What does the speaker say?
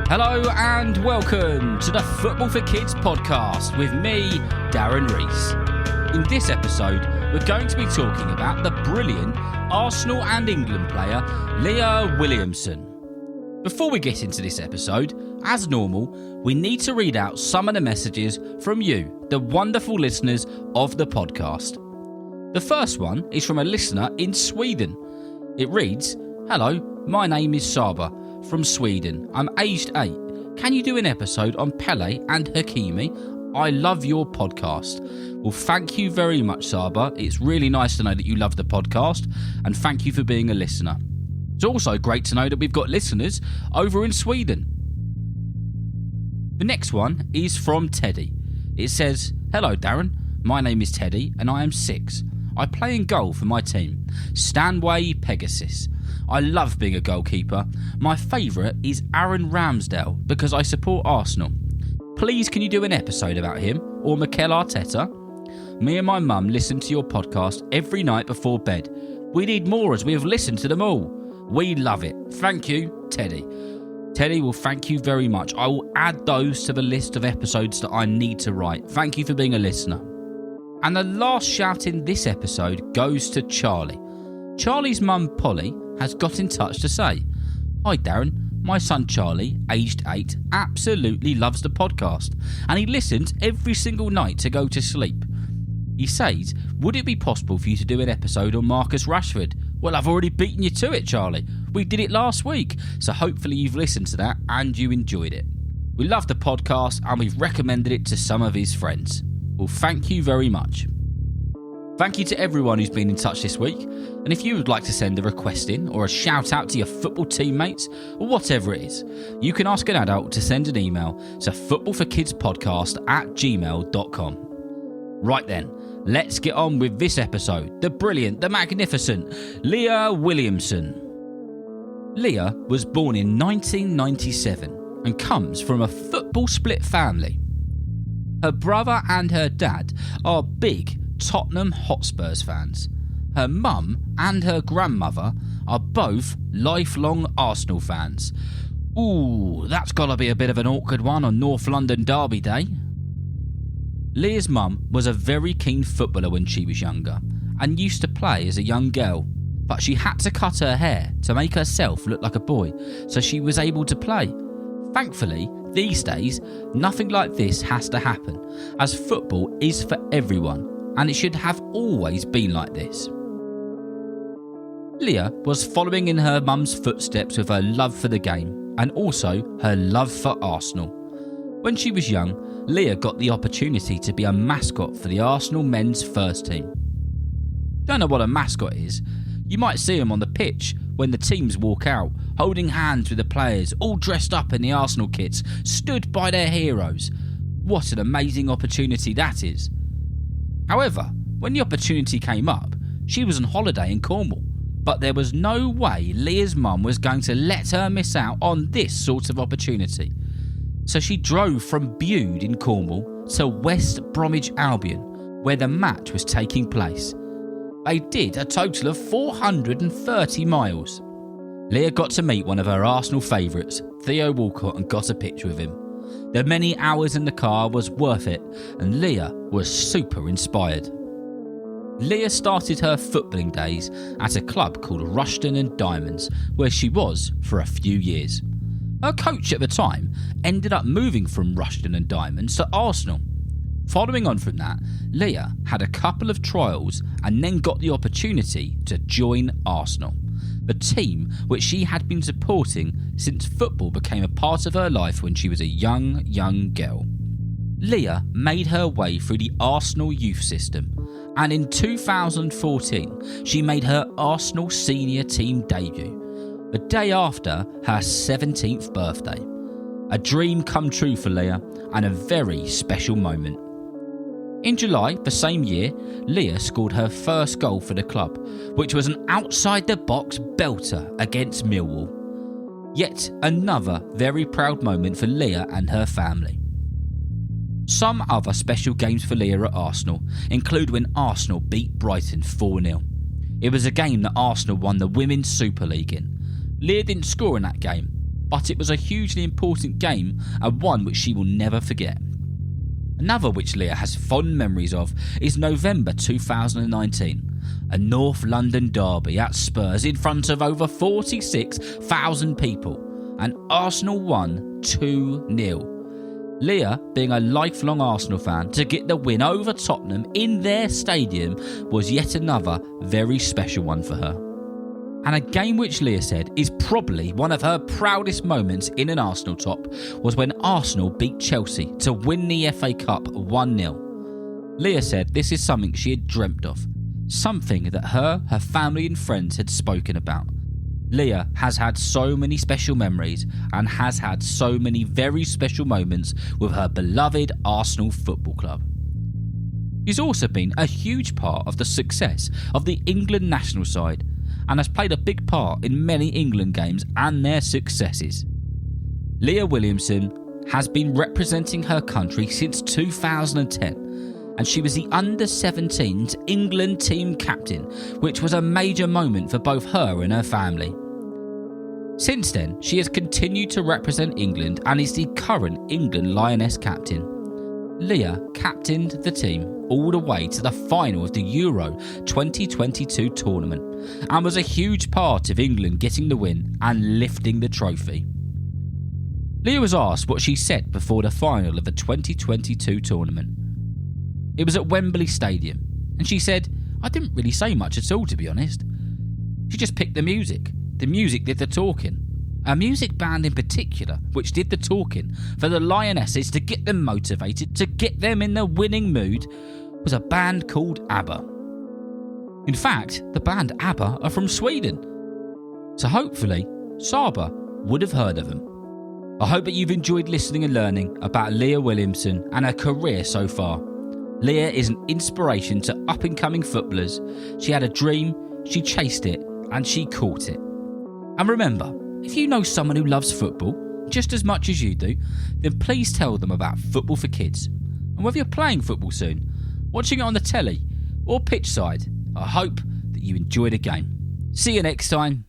Hello and welcome to the Football for Kids podcast with me, Darren Rees. In this episode, we're going to be talking about the brilliant Arsenal and England player, Leah Williamson. Before we get into this episode, as normal, we need to read out some of the messages from you, the wonderful listeners of the podcast. The first one is from a listener in Sweden. It reads, "Hello, my name is Saba from Sweden. I'm aged 8. Can you do an episode on Pele and Hakimi? I love your podcast." Well, thank you very much, Saba. It's really nice to know that you love the podcast, and thank you for being a listener. It's also great to know that we've got listeners over in Sweden. The next one is from Teddy. It says, "Hello, Darren. My name is Teddy, and I am 6. I play in goal for my team, Stanway Pegasus. I love being a goalkeeper. My favourite is Aaron Ramsdale because I support Arsenal. Please can you do an episode about him or Mikel Arteta? Me and my mum listen to your podcast every night before bed. We need more as we have listened to them all. We love it. Thank you, Teddy." Teddy, well, thank you very much. I will add those to the list of episodes that I need to write. Thank you for being a listener. And the last shout in this episode goes to Charlie. Charlie's mum, Polly, has got in touch to say, "Hi Darren, my son Charlie, aged 8, absolutely loves the podcast and he listens every single night to go to sleep. He says, would it be possible for you to do an episode on Marcus Rashford? Well, I've already beaten you to it, Charlie. We did it last week, so hopefully you've listened to that and you enjoyed it. We love the podcast and we've recommended it to some of his friends." Well, thank you very much. Thank you to everyone who's been in touch this week, and if you would like to send a request in or a shout out to your football teammates or whatever it is, you can ask an adult to send an email to footballforkidspodcast@gmail.com. Right then, let's get on with this episode, the brilliant, the magnificent Leah Williamson. Leah was born in 1997 and comes from a football split family. Her brother and her dad are big Tottenham Hotspurs fans. Her mum and her grandmother are both lifelong Arsenal fans. Ooh, that's got to be a bit of an awkward one on North London Derby Day. Leah's mum was a very keen footballer when she was younger and used to play as a young girl, but she had to cut her hair to make herself look like a boy so she was able to play. Thankfully, these days, nothing like this has to happen, as football is for everyone, and it should have always been like this. Leah was following in her mum's footsteps with her love for the game, and also her love for Arsenal. When she was young, Leah got the opportunity to be a mascot for the Arsenal men's first team. Don't know what a mascot is? You might see them on the pitch when the teams walk out, holding hands with the players, all dressed up in the Arsenal kits, stood by their heroes. What an amazing opportunity that is. However, when the opportunity came up, she was on holiday in Cornwall, but there was no way Leah's mum was going to let her miss out on this sort of opportunity. So she drove from Bude in Cornwall to West Bromwich Albion, where the match was taking place. They did a total of 430 miles. Leah got to meet one of her Arsenal favourites, Theo Walcott, and got a picture with him. The many hours in the car was worth it, and Leah was super inspired. Leah started her footballing days at a club called Rushden and Diamonds, where she was for a few years. Her coach at the time ended up moving from Rushden and Diamonds to Arsenal. Following on from that, Leah had a couple of trials and then got the opportunity to join Arsenal, the team which she had been supporting since football became a part of her life when she was a young girl. Leah made her way through the Arsenal youth system, and in 2014 she made her Arsenal senior team debut, the day after her 17th birthday. A dream come true for Leah and a very special moment. In July the same year, Leah scored her first goal for the club, which was an outside-the-box belter against Millwall. Yet another very proud moment for Leah and her family. Some other special games for Leah at Arsenal include when Arsenal beat Brighton 4-0. It was a game that Arsenal won the Women's Super League in. Leah didn't score in that game, but it was a hugely important game and one which she will never forget. Another which Leah has fond memories of is November 2019, a North London derby at Spurs in front of over 46,000 people, and Arsenal won 2-0. Leah, being a lifelong Arsenal fan, to get the win over Tottenham in their stadium was yet another very special one for her. And a game which Leah said is probably one of her proudest moments in an Arsenal top was when Arsenal beat Chelsea to win the FA Cup 1-0. Leah said this is something she had dreamt of, something that her family and friends had spoken about. Leah has had so many special memories and has had so many very special moments with her beloved Arsenal Football Club. She's also been a huge part of the success of the England national side and has played a big part in many England games and their successes. Leah Williamson has been representing her country since 2010, and she was the under-17s England team captain, which was a major moment for both her and her family. Since then, she has continued to represent England and is the current England Lioness captain. Leah captained the team all the way to the final of the Euro 2022 tournament and was a huge part of England getting the win and lifting the trophy. Leah was asked what she said before the final of the 2022 tournament. It was at Wembley Stadium, and she said, "I didn't really say much at all, to be honest. She just picked the music. The music did the talking. A music band in particular, which did the talking for the Lionesses to get them motivated, to get them in the winning mood, was a band called ABBA. In fact, the band ABBA are from Sweden. So hopefully, Saba would have heard of them." I hope that you've enjoyed listening and learning about Leah Williamson and her career so far. Leah is an inspiration to up-and-coming footballers. She had a dream, she chased it, and she caught it. And remember, if you know someone who loves football just as much as you do, then please tell them about Football for Kids. And whether you're playing football soon, watching it on the telly, or pitch side, I hope that you enjoy the game. See you next time.